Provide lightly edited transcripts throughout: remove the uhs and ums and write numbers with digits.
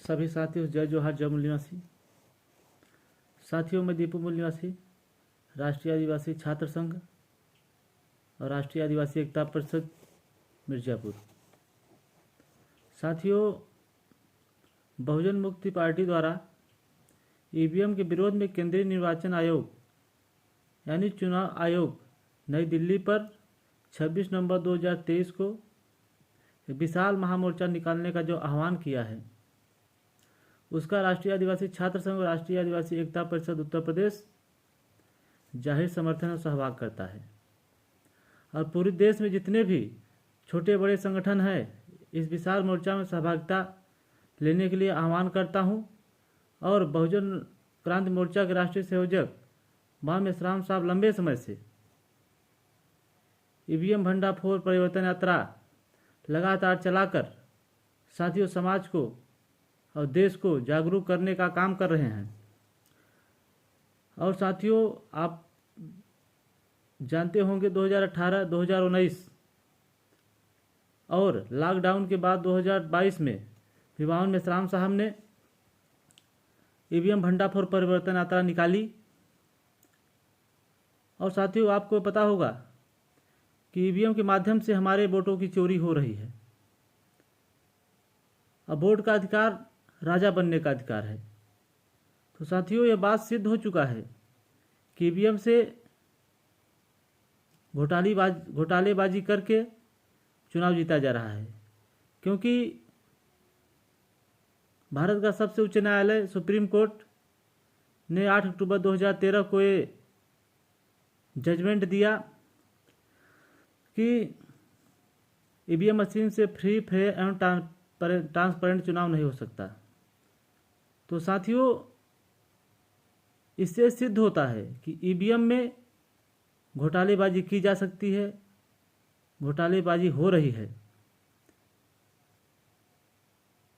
सभी साथियों जय जोहार जय मूल निवासी साथियों, मैं दीपू मूल निवासी राष्ट्रीय आदिवासी छात्र संघ और राष्ट्रीय आदिवासी एकता परिषद मिर्जापुर। साथियों, बहुजन मुक्ति पार्टी द्वारा ईवीएम के विरोध में केंद्रीय निर्वाचन आयोग यानी चुनाव आयोग नई दिल्ली पर 26 नवंबर 2023 को एक विशाल महामोर्चा निकालने का जो आह्वान किया है, उसका राष्ट्रीय आदिवासी छात्र संघ और राष्ट्रीय आदिवासी एकता परिषद उत्तर प्रदेश जाहिर समर्थन और सहभाग करता है। और पूरे देश में जितने भी छोटे बड़े संगठन हैं, इस विशाल मोर्चा में सहभागिता लेने के लिए आह्वान करता हूं। और बहुजन क्रांति मोर्चा के राष्ट्रीय संयोजक मां मेश्राम साहब लंबे समय से ईवीएम भंडाफोड़ परिवर्तन यात्रा लगातार चलाकर साथियों समाज को और देश को जागरूक करने का काम कर रहे हैं। और साथियों, आप जानते होंगे 2018, 2019 और लॉकडाउन के बाद 2022 में विवाहन मेश्राम साहब ने ईवीएम भंडाफोड़ परिवर्तन यात्रा निकाली। और साथियों, आपको पता होगा कि ईवीएम के माध्यम से हमारे वोटों की चोरी हो रही है। अब वोट का अधिकार राजा बनने का अधिकार है। तो साथियों, यह बात सिद्ध हो चुका है कि ईवीएम से घोटालेबाजी करके चुनाव जीता जा रहा है, क्योंकि भारत का सबसे उच्च न्यायालय सुप्रीम कोर्ट ने 8 अक्टूबर 2013 को ये जजमेंट दिया कि ईवीएम मशीन से फ्री, फेयर एवं ट्रांसपेरेंट चुनाव नहीं हो सकता। तो साथियों, इससे सिद्ध होता है कि ईवीएम में घोटालेबाजी की जा सकती है, घोटालेबाजी हो रही है।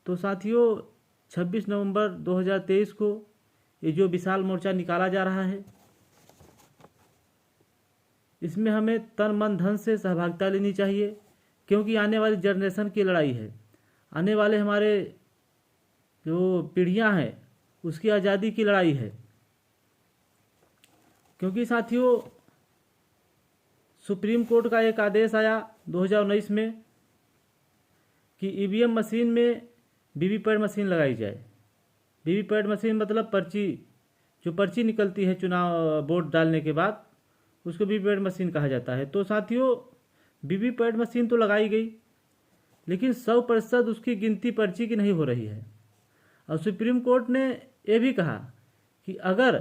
तो साथियों, 26 नवंबर 2023 को ये जो विशाल मोर्चा निकाला जा रहा है, इसमें हमें तन मन धन से सहभागिता लेनी चाहिए, क्योंकि आने वाली जनरेशन की लड़ाई है। आने वाले हमारे जो पीढ़ियां हैं, उसकी आज़ादी की लड़ाई है। क्योंकि साथियों, सुप्रीम कोर्ट का एक आदेश आया 2019 में कि ईवीएम मशीन में वीवीपैट मशीन लगाई जाए। वीवीपैट मशीन मतलब पर्ची निकलती है चुनाव वोट डालने के बाद, उसको वीवीपैट मशीन कहा जाता है। तो साथियों, वीवीपैट मशीन तो लगाई गई, लेकिन 100% उसकी गिनती पर्ची की नहीं हो रही है। और सुप्रीम कोर्ट ने यह भी कहा कि अगर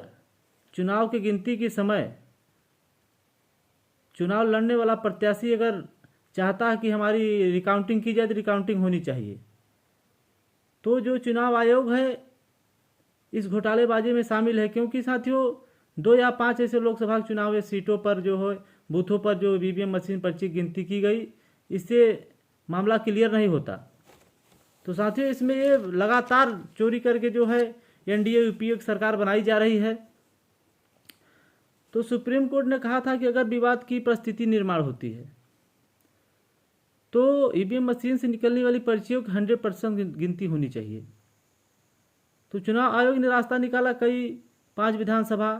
चुनाव की गिनती के समय चुनाव लड़ने वाला प्रत्याशी अगर चाहता है कि हमारी रिकाउंटिंग की जाए, तो रिकाउंटिंग होनी चाहिए। तो जो चुनाव आयोग है इस घोटालेबाजी में शामिल है, क्योंकि साथियों 2 या 5 ऐसे लोकसभा चुनाव सीटों पर जो है बूथों पर जो ईवीएम मशीन पर्ची गिनती की गई, इससे मामला क्लियर नहीं होता। तो साथियों, इसमें ये लगातार चोरी करके जो है एनडीए यूपीए की सरकार बनाई जा रही है। तो सुप्रीम कोर्ट ने कहा था कि अगर विवाद की परिस्थिति निर्माण होती है तो ईवीएम मशीन से निकलने वाली पर्चियों की 100% गिनती होनी चाहिए। तो चुनाव आयोग ने रास्ता निकाला, कई 5 विधानसभा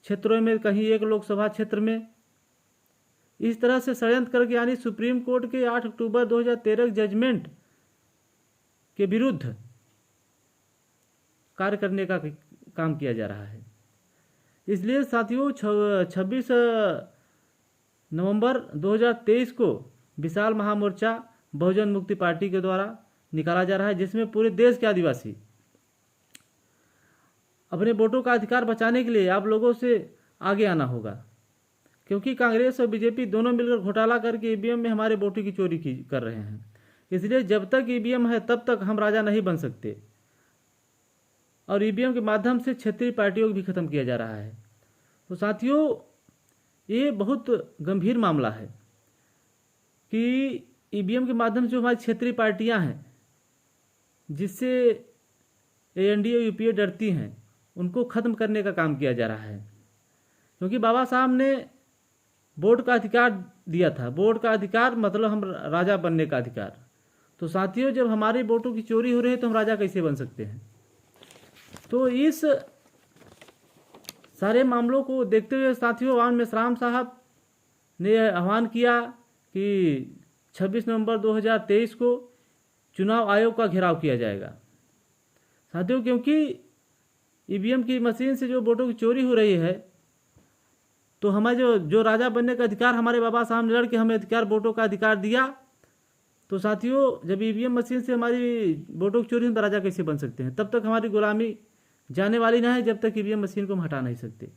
क्षेत्रों में, कहीं एक लोकसभा क्षेत्र में, इस तरह से षड्यंत्र करके यानी सुप्रीम कोर्ट के 8 अक्टूबर 2013 जजमेंट के विरुद्ध कार्य करने का काम किया जा रहा है। इसलिए साथियों, 26 नवंबर 2023 को विशाल महामोर्चा बहुजन मुक्ति पार्टी के द्वारा निकाला जा रहा है, जिसमें पूरे देश के आदिवासी अपने वोटों का अधिकार बचाने के लिए आप लोगों से आगे आना होगा। क्योंकि कांग्रेस और बीजेपी दोनों मिलकर घोटाला करके ईवीएम में हमारे वोटों की चोरी कर रहे हैं। इसलिए जब तक ईवीएम है तब तक हम राजा नहीं बन सकते। और ईवीएम के माध्यम से क्षेत्रीय पार्टियों को भी खत्म किया जा रहा है। तो साथियों, ये बहुत गंभीर मामला है कि ईवीएम के माध्यम से जो हमारी क्षेत्रीय पार्टियां हैं, जिससे एनडीए यूपीए डरती हैं, उनको खत्म करने का काम किया जा रहा है। क्योंकि बाबा साहब ने वोट का अधिकार दिया था। वोट का अधिकार मतलब हम राजा बनने का अधिकार। तो साथियों, जब हमारी वोटों की चोरी हो रही है तो हम राजा कैसे बन सकते हैं? तो इस सारे मामलों को देखते हुए साथियों, आन मेश्राम साहब ने आह्वान किया कि 26 नवंबर 2023 को चुनाव आयोग का घेराव किया जाएगा। साथियों, क्योंकि ईवीएम की मशीन से जो वोटों की चोरी हो रही है, तो हमें जो राजा बनने का अधिकार हमारे बाबा साहब ने लड़ के हमें अधिकार, वोटों का अधिकार दिया। तो साथियों, जब ईवीएम मशीन से हमारी वोटों की चोरी, हम राजा कैसे बन सकते हैं? तब तक हमारी गुलामी जाने वाली ना है, जब तक ईवीएम मशीन को हम हटा नहीं सकते,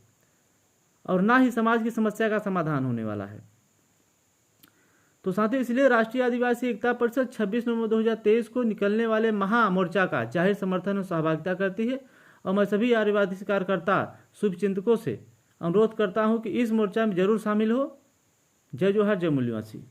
और ना ही समाज की समस्या का समाधान होने वाला है। तो साथियों, इसलिए राष्ट्रीय आदिवासी एकता परिषद 26 नवंबर 2023 को निकलने वाले महामोर्चा का जाहिर समर्थन और सहभागिता करती है। और मैं सभी आदिवासी कार्यकर्ता, शुभचिंतकों से अनुरोध करता हूं कि इस मोर्चा में जरूर शामिल हो। जय जोहार, जय मूल्यवासी।